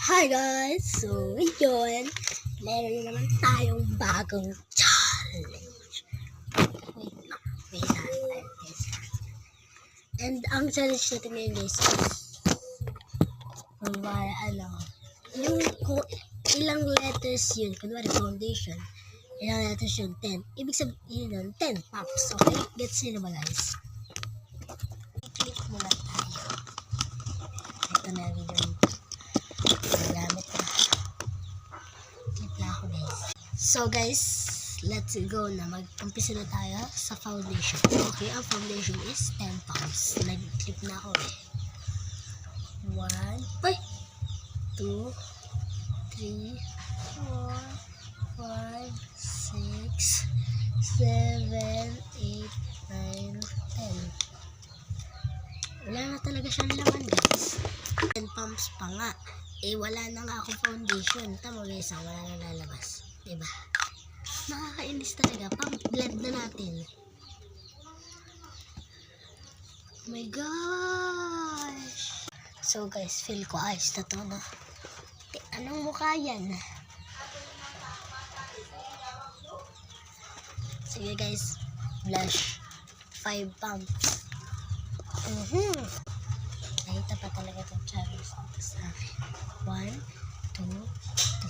Hi guys! So, yun. Meron naman tayong bagong challenge. Wait lang. Wait lang. And ang challenge natin ngayon guys is yung ilang letters yun. Kunwari foundation. Ilang letters yun? 10. Ibig sabihin yun, 10 pops. Okay? Gets nyo na ba guys? I-click muna tayo. Ito na yung video nito. Gamit na. Click na ako guys. So guys, let's go na. Mag-umpisa na tayo sa foundation. Okay, ang foundation is 10 pounds. Nag-click na ako eh. 1, 2, 3, 4, 5, 6, 7, 8, 9, 10. Wala na talaga siyang laman guys. 10 pumps pa nga. Eh wala na nga akong foundation. Tama guys, wala na lalabas. Diba? Nakakainis talaga. Pang-blend na natin. Oh my gosh! So guys, feel ko ayos na to, no? Anong mukha yan? Sige guys, blush 5 pumps. Nakita pa talaga itong challenge dito sa akin. 1, 2,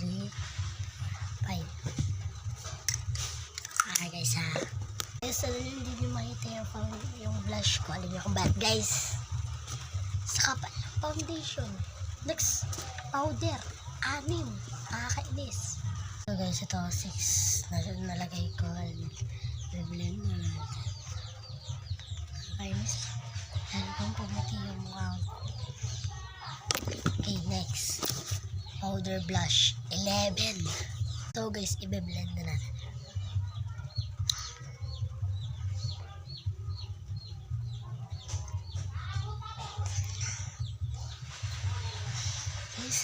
3, 5. Okay guys ha. Guys, alam nyo, hindi nyo makita yung blush ko. Alam nyo kung bakit guys. Saka pa foundation. Next, powder. 6. Nakakainis. So guys, ito 6 na nalagay ko. Blend na natin. Nakakainis. Lalo kong pumuti yung mukha ko. Okay, next. Powder blush. 11. So guys, i-blend na natin. Guys,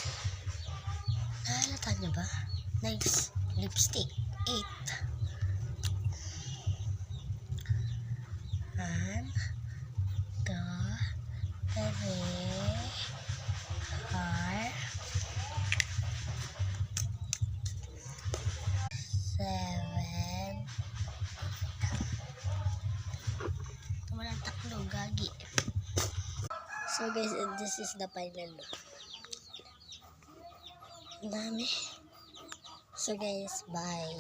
nahalata nyo ba? Next, lipstick. 8. And 2, 3, 4, 7. Walang taklo, gagi. So guys, and this is the final look. Ang dami. So guys, bye.